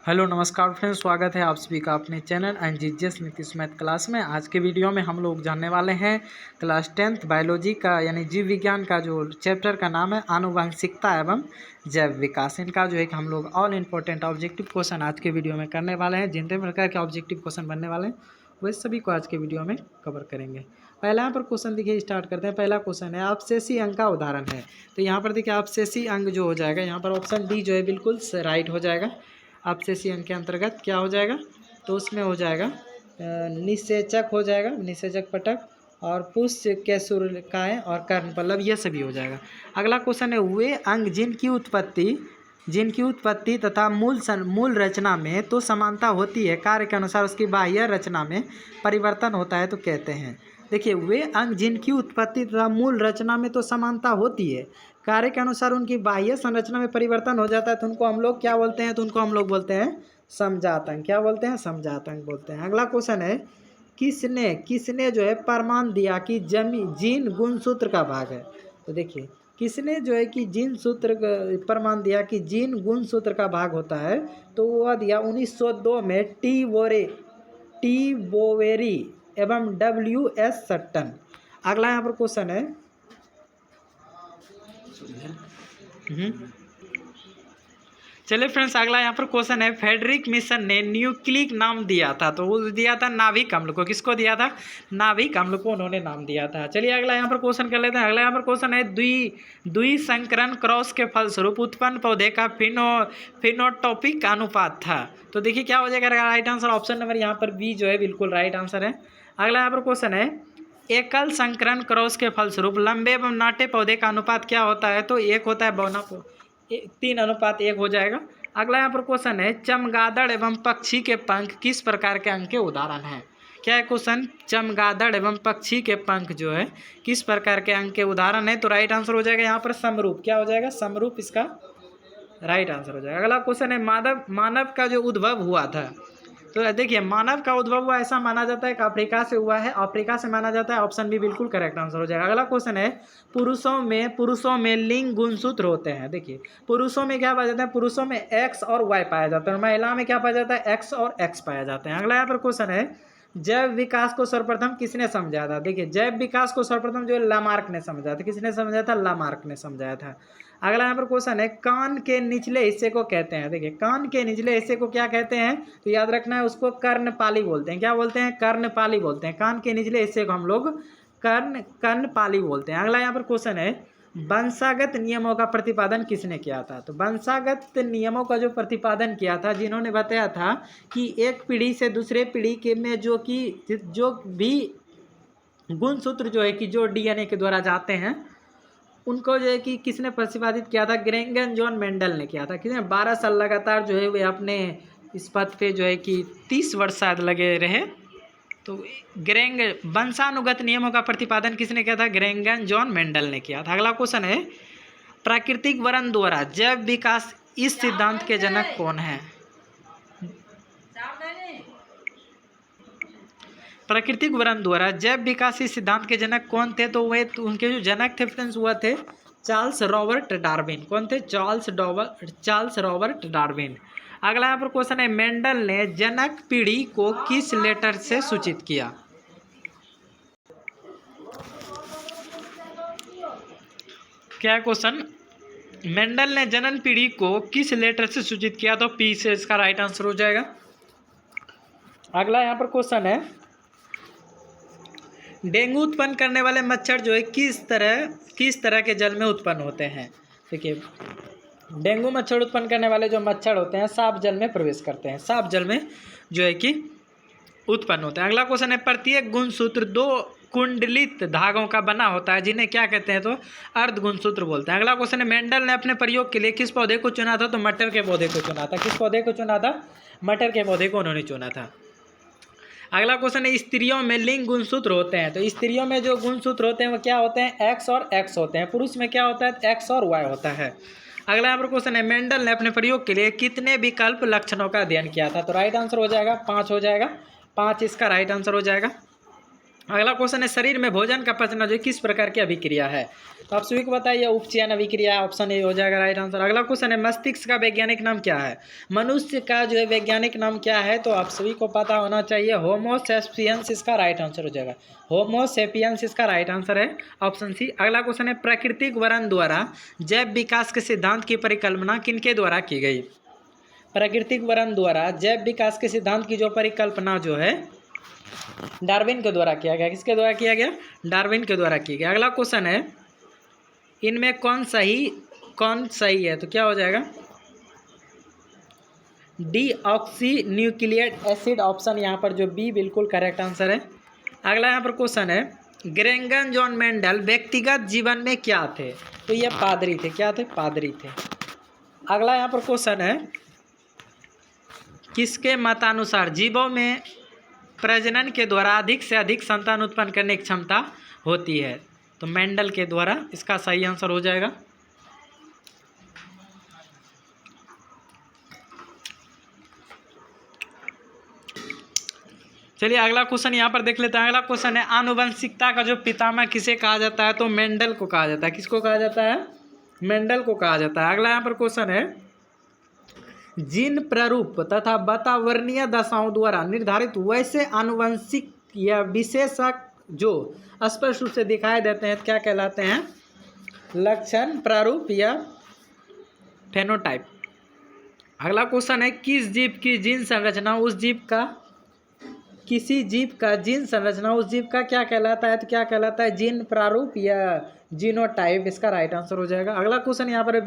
Hello नमस्कार friends, स्वागत है आप सभी का अपने चैनल एनजीजीएस नीतीश मैथ क्लास में। आज के वीडियो में हम लोग जानने वाले हैं क्लास 10th बायोलॉजी का यानी जीव विज्ञान का जो चैप्टर का नाम है आनुवंशिकता एवं जैव विकास। इनका जो है कि हम लोग ऑल इंपॉर्टेंट ऑब्जेक्टिव क्वेश्चन आज के वीडियो में करने वाले हैं। जितने प्रकार के ऑब्जेक्टिव क्वेश्चन बनने वाले हैं वह सभी को आज के वीडियो में कवर करेंगे। पहला यहाँ पर क्वेश्चन देखिए, स्टार्ट करते हैं। पहला क्वेश्चन है अपसेसी अंग का उदाहरण है। तो यहाँ पर देखिए अपसेसी अंग जो हो जाएगा, यहाँ पर ऑप्शन डी जो है बिल्कुल राइट हो जाएगा। अपसेसी अंग के अंतर्गत क्या हो जाएगा, तो उसमें हो जाएगा निषेचक हो जाएगा, निषेचक पटक और पुष्य केशुरकाएँ और कर्णपल्लव, यह सभी हो जाएगा। अगला क्वेश्चन है वे अंग जिनकी उत्पत्ति तथा मूल रचना में तो समानता होती है, कार्य के अनुसार उसकी बाह्य रचना में परिवर्तन होता है तो कहते हैं। देखिए, वे अंग जिनकी उत्पत्ति तथा मूल रचना में तो समानता होती है, कार्य के अनुसार उनकी बाह्य संरचना में परिवर्तन हो जाता है, तो उनको हम लोग क्या बोलते हैं, तो उनको हम लोग बोलते हैं समजात अंग। क्या बोलते हैं? समजात अंग बोलते हैं। अगला क्वेश्चन है किसने जो है प्रमाण दिया कि जीन गुणसूत्र का भाग है। तो देखिए, किसने जो है कि जीन सूत्र प्रमाण दिया कि जीन गुणसूत्र का भाग होता है, तो वह दिया 1902 में टी बोवेरी एवं WS सट्टन। अगला यहाँ पर क्वेश्चन है चलिए फ्रेंड्स, अगला यहाँ पर क्वेश्चन है फेडरिक मिशन ने न्यूक्लिक नाम दिया था, तो वो दिया था नाभिक अम्ल को। किसको दिया था? नाभिक अम्ल को उन्होंने नाम दिया था। चलिए अगला यहाँ पर क्वेश्चन कर लेते हैं। अगला यहाँ पर क्वेश्चन है द्विसंकरण क्रॉस के फलस्वरूप उत्पन्न पौधे का फिनोटॉपिक अनुपात था। तो देखिए क्या हो जाएगा राइट आंसर, ऑप्शन नंबर यहाँ पर बी जो है बिल्कुल राइट आंसर है। अगला यहाँ पर क्वेश्चन है एकल संकरण क्रॉस के फलस्वरूप लंबे एवं नाटे पौधे का अनुपात क्या होता है, तो एक होता है 3:1 हो जाएगा। अगला यहाँ पर क्वेश्चन है चमगादड़ एवं पक्षी के पंख किस प्रकार के अंग के उदाहरण हैं। क्या है क्वेश्चन? चमगादड़ एवं पक्षी के पंख जो है किस प्रकार के अंग के उदाहरण है, तो राइट आंसर हो जाएगा यहाँ पर समरूप। क्या हो जाएगा? समरूप इसका राइट आंसर हो जाएगा। अगला क्वेश्चन है मानव का जो उद्भव हुआ था। तो देखिए, मानव का उद्भव हुआ ऐसा माना जाता है कि अफ्रीका से हुआ है, अफ्रीका से माना जाता है। ऑप्शन भी बिल्कुल करेक्ट आंसर हो जाएगा। अगला क्वेश्चन है पुरुषों में लिंग गुणसूत्र होते हैं। देखिए, पुरुषों में क्या पाया जाता है? पुरुषों में X और Y पाया जाता है, और महिला में क्या पाया जाता है? X और X पाया जाते हैं। अगला यहाँ पर क्वेश्चन है जैव विकास को सर्वप्रथम किसने समझाया था। देखिए, जैव विकास को सर्वप्रथम जो लामार्क ने समझाया था। किसने समझाया था? लामार्क ने समझाया था। अगला यहाँ पर क्वेश्चन है कान के निचले हिस्से को कहते हैं। देखिए, कान के निचले हिस्से को क्या कहते हैं, तो याद रखना है उसको कर्णपाली बोलते हैं। क्या बोलते हैं? कर्णपाली बोलते हैं। कान के निचले हिस्से को हम लोग कर्णपाली बोलते हैं। अगला यहाँ पर क्वेश्चन है वंशागत नियमों का प्रतिपादन किसने किया था। तो वंशागत नियमों का जो प्रतिपादन किया था, जिन्होंने बताया था कि एक पीढ़ी से दूसरे पीढ़ी के में जो भी गुणसूत्र जो है कि जो DNA के द्वारा जाते हैं, उनको जो है कि किसने प्रतिपादित किया था? ग्रेंगन जॉन मेंडल ने किया था। किसने? 12 साल लगातार जो है वे अपने इस पद पे जो है कि 30 वर्ष शायद लगे रहे। तो वंशानुगत नियमों का प्रतिपादन किसने किया था? ग्रेंगन जॉन मेंडल ने किया था। अगला क्वेश्चन है प्राकृतिक वरण द्वारा जैव विकास इस सिद्धांत के जनक कौन है। प्राकृतिक वरण द्वारा जैव विकास इस सिद्धांत के जनक कौन थे, तो वे उनके जो जनक थे फ्रेंड्स वह थे चार्ल्स रॉबर्ट डार्विन। कौन थे? Charles Robert Darwin. अगला यहाँ पर क्वेश्चन है मेंडल ने जनक पीढ़ी को किस लेटर से सूचित किया। क्या क्वेश्चन? मेंडल ने जनन पीढ़ी को किस लेटर से सूचित किया, तो P से इसका राइट आंसर हो जाएगा। अगला यहाँ पर क्वेश्चन है डेंगू उत्पन्न करने वाले मच्छर जो है किस तरह के जल में उत्पन्न होते हैं। देखिए, डेंगू मच्छर उत्पन्न करने वाले जो मच्छर होते हैं साफ जल में प्रवेश करते हैं, साफ जल में जो है कि उत्पन्न होते हैं। अगला क्वेश्चन है प्रत्येक गुणसूत्र 2 कुंडलित धागों का बना होता है, जिन्हें क्या कहते हैं, तो अर्ध गुणसूत्र बोलते हैं। अगला क्वेश्चन है मेंडल ने अपने प्रयोग के लिए किस पौधे को चुना था, तो मटर के पौधे को चुना था। किस पौधे को चुना था? मटर के पौधे को उन्होंने चुना था। अगला क्वेश्चन है स्त्रियों में लिंग गुणसूत्र होते हैं। तो स्त्रियों में जो गुणसूत्र होते हैं वो क्या होते हैं? X और X होते हैं। पुरुष में क्या होता है? X और Y होता है। अगला यहाँ पर क्वेश्चन है मेंडल ने अपने प्रयोग के लिए कितने विकल्प लक्षणों का अध्ययन किया था, तो राइट आंसर हो जाएगा 5 हो जाएगा। 5 इसका राइट आंसर हो जाएगा। अगला क्वेश्चन है शरीर में भोजन का पचना जो किस प्रकार की अभिक्रिया है। तो आप सभी को बताइए उपचयन अभिक्रिया, ऑप्शन ए हो जाएगा राइट आंसर। अगला क्वेश्चन है मस्तिष्क का वैज्ञानिक नाम क्या है। मनुष्य का जो है वैज्ञानिक नाम क्या है, तो आप सभी को पता होना चाहिए होमो सेपियंस इसका राइट आंसर हो जाएगा। होमो सेपियंस इसका राइट आंसर है ऑप्शन सी। अगला क्वेश्चन है प्राकृतिक वरण द्वारा जैव विकास के सिद्धांत की परिकल्पना किनके द्वारा की गई। प्राकृतिक वरण द्वारा जैव विकास के सिद्धांत की जो परिकल्पना जो है डार्विन के द्वारा किया गया। किसके द्वारा किया गया, डार्विन के द्वारा किया गया। अगला क्वेश्चन है इनमें कौन सही है, तो क्या हो जाएगा डीऑक्सी न्यूक्लिक एसिड, ऑप्शन यहाँ पर जो बी बिल्कुल करेक्ट आंसर है। अगला यहाँ पर क्वेश्चन है ग्रेंगन जॉन मेंडल व्यक्तिगत जीवन में क्या थे, तो ये पादरी थे। क्या थे, पादरी थे। अगला यहाँ पर क्वेश्चन है किसके मतानुसार जीवों में प्रजनन के द्वारा अधिक से अधिक संतान उत्पन्न करने की क्षमता होती है, तो मेंडल के द्वारा इसका सही आंसर हो जाएगा। चलिए अगला क्वेश्चन यहाँ पर देख लेते हैं। अगला क्वेश्चन है आनुवंशिकता का जो पितामह किसे कहा जाता है, तो मेंडल को कहा जाता है। किसको कहा जाता है, मेंडल को कहा जाता है। अगला यहाँ पर क्वेश्चन है जीन प्रारूप तथा वातावरणीय दशाओं द्वारा निर्धारित वैसे आनुवंशिक या विशेषक जो स्पष्ट रूप से दिखाई देते हैं क्या कहलाते हैं, लक्षण, प्रारूप या फेनोटाइप। अगला क्वेश्चन है किस जीव की जीन संरचना उस जीव का, किसी जीव का जीन संरचना उस जीव का क्या कहलाता है, तो क्या कहलाता है जीन प्रारूप या जीनोटाइप, इसका राइट आंसर हो जाएगा। अगला क्वेश्चन यहाँ पर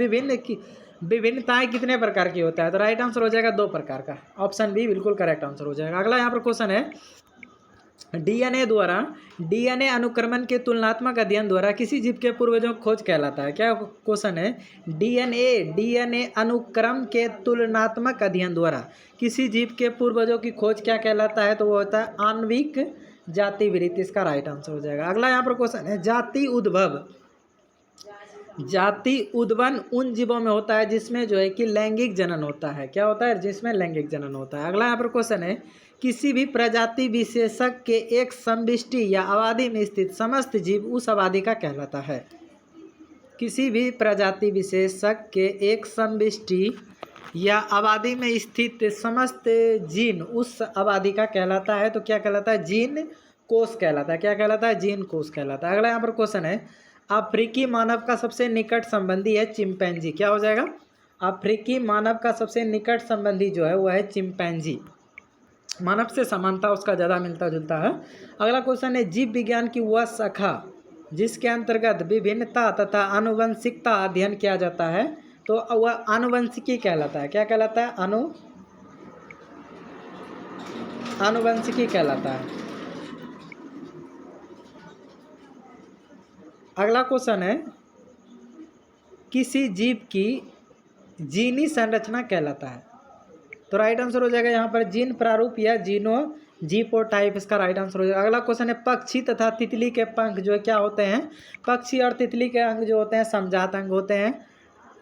विभिन्नताएं कितने प्रकार की होता है, तो राइट आंसर हो जाएगा 2 प्रकार का, ऑप्शन बी बिल्कुल करेक्ट आंसर हो जाएगा। अगला यहाँ पर क्वेश्चन है डीएनए द्वारा डीएनए अनुक्रमण के तुलनात्मक अध्ययन द्वारा किसी जीव के पूर्वजों की खोज कहलाता है। क्या क्वेश्चन है डीएनए अनुक्रम के तुलनात्मक अध्ययन द्वारा किसी जीव के पूर्वजों की खोज क्या कहलाता है, तो वो होता है आणविक जाति वृत्ति, इसका राइट आंसर हो जाएगा। अगला यहाँ पर क्वेश्चन है जाति उद्भवन उन जीवों में होता है जिसमें जो है कि लैंगिक जनन होता है। क्या होता है, जिसमें लैंगिक जनन होता है। अगला यहाँ पर क्वेश्चन है किसी भी प्रजाति विशेषक के एक समष्टि या आबादी में स्थित समस्त जीव उस आबादी का कहलाता है। किसी भी प्रजाति विशेषक के एक समष्टि या आबादी में स्थित समस्त जीन उस आबादी का कहलाता है, तो क्या कहलाता है, जीन कोष कहलाता है। क्या कहलाता है, जीन कोष कहलाता है। अगला यहाँ पर क्वेश्चन है अफ्रीकी मानव का सबसे निकट संबंधी है चिंपैंजी। क्या हो जाएगा, अफ्रीकी मानव का सबसे निकट संबंधी जो है वह है चिंपैंजी। मानव से समानता उसका ज़्यादा मिलता जुलता है। अगला क्वेश्चन है जीव विज्ञान की वह शाखा जिसके अंतर्गत विभिन्नता तथा आनुवंशिकता अध्ययन किया जाता है, तो वह आनुवंशिकी कहलाता है। क्या कहलाता है, आनुवंशिकी कहलाता है। अगला क्वेश्चन है किसी जीव की जीनी संरचना कहलाता है, तो राइट आंसर हो जाएगा यहाँ पर जीन प्रारूप या जीनोटाइप, इसका राइट आंसर हो जाएगा। अगला क्वेश्चन है पक्षी तथा तितली के पंख जो है क्या होते हैं, पक्षी और तितली के अंग जो होते हैं समजात अंग होते हैं।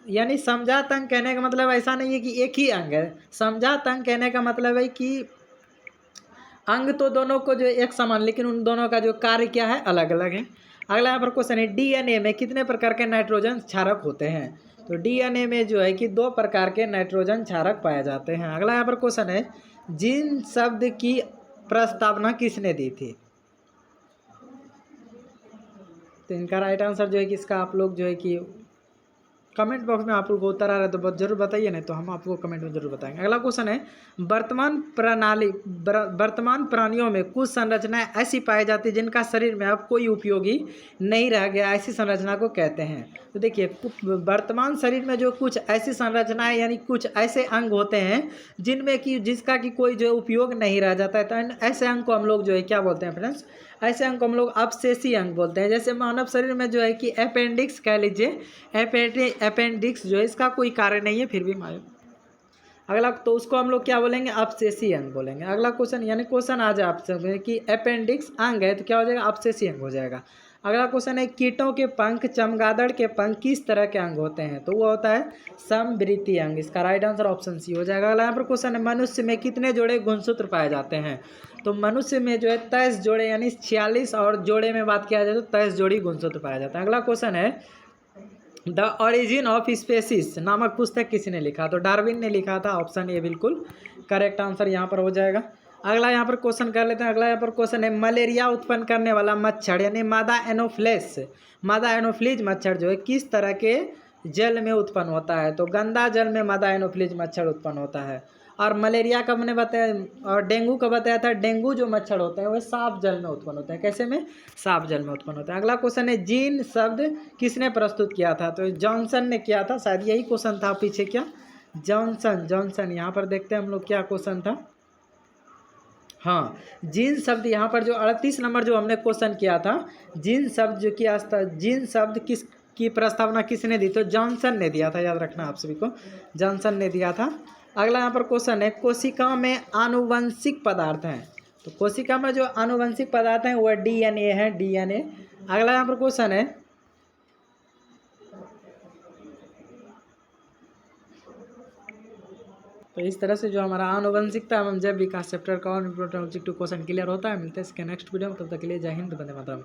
यानी समजात अंग कहने का मतलब ऐसा नहीं है कि एक ही अंग है, समजात अंग कहने का मतलब है कि अंग तो दोनों को जो एक समान, लेकिन उन दोनों का जो कार्य क्या है अलग अलग है। अगला यहाँ पर क्वेश्चन है डीएनए में कितने प्रकार के नाइट्रोजन क्षारक होते हैं, तो डीएनए में जो है कि 2 प्रकार के नाइट्रोजन क्षारक पाए जाते हैं। अगला यहाँ पर क्वेश्चन है जीन शब्द की प्रस्तावना किसने दी थी, तो इनका राइट आंसर जो है कि इसका आप लोग जो है कि कमेंट बॉक्स में आप लोग को उत्तर आ रहा है तो जरूर बताइए, नहीं तो हम आपको कमेंट में जरूर बताएंगे। अगला क्वेश्चन है वर्तमान प्राणियों में कुछ संरचनाएं ऐसी पाई जाती जिनका शरीर में अब कोई उपयोगी नहीं रह गया, ऐसी संरचना को कहते हैं। तो देखिए वर्तमान शरीर में जो कुछ ऐसी संरचनाएं यानी कुछ ऐसे अंग होते हैं जिनमें कि जिसका कि कोई जो उपयोग नहीं रह जाता है, तो ऐसे अंग को हम लोग जो है क्या बोलते हैं फ्रेंड्स, ऐसे अंग को हम लोग अपशेषी अंग बोलते हैं। जैसे मानव शरीर में जो है कि अपेंडिक्स कह लीजिए, अपेंडिक्स जो है इसका कोई कार्य नहीं है फिर भी अगला, तो उसको हम लोग क्या बोलेंगे, अपशेषी अंग बोलेंगे। अगला क्वेश्चन यानी क्वेश्चन आ जाए आपसे कि अपेंडिक्स अंग है तो क्या हो जाएगा, अपशेषी अंग हो जाएगा। अगला क्वेश्चन है कीटों के पंख, चमगादड़ के पंख किस तरह के अंग होते हैं? तो वो होता है समवृत्तीय अंग। इसका राइट आंसर ऑप्शन सी हो जाएगा। अगला यहाँ पर क्वेश्चन है मनुष्य में कितने जोड़े गुणसूत्र पाए जाते हैं? तो मनुष्य में जो है 23 जोड़े यानी 46, और जोड़े में बात किया जाए तो 23 जोड़ी गुणसूत्र पाया जाता है। अगला क्वेश्चन है द ओरिजिन ऑफ स्पेसिस नामक पुस्तक किसने लिखा? तो डार्विन ने लिखा था। ऑप्शन ए बिल्कुल करेक्ट आंसर यहाँ पर हो जाएगा। अगला यहाँ पर क्वेश्चन कर लेते हैं। अगला यहाँ पर क्वेश्चन है मलेरिया उत्पन्न करने वाला मच्छर यानी मादा एनोफ्लिज मच्छर जो है किस तरह के जल में उत्पन्न होता है? तो गंदा जल में मादा एनोफ्लिज मच्छर उत्पन्न होता है। और मलेरिया का मैंने बताया, और डेंगू का बताया था। डेंगू जो मच्छर होते हैं वह साफ जल में उत्पन्न होते हैं। कैसे में? साफ जल में उत्पन्न होते हैं। अगला क्वेश्चन है जीन शब्द किसने प्रस्तुत किया था? तो जॉनसन ने किया था। शायद यही क्वेश्चन था पीछे, क्या जॉनसन। यहाँ पर देखते हैं हम लोग क्या क्वेश्चन था। हाँ, जीन शब्द यहाँ पर जो 38 नंबर जो हमने क्वेश्चन किया था, जीन शब्द जो किया था, जीन शब्द किस की प्रस्तावना किसने दी? तो जॉनसन ने दिया था। याद रखना आप सभी को, जॉनसन ने दिया था। अगला यहाँ पर क्वेश्चन है कोशिका में आनुवंशिक पदार्थ हैं। तो कोशिका में जो आनुवंशिक पदार्थ हैं वह डीएनए है, डीएनए। अगला यहाँ पर क्वेश्चन है तो इस तरह से जो हमारा आनुवंशिकता एवं जैव विकास चैप्टर का और इम्पोर्टेंट ऑब्जेक्टिव क्वेश्चन क्लियर होता है। मिलते हैं इसके नेक्स्ट वीडियो में, तब तक के लिए जय हिंद, वंदे मातरम।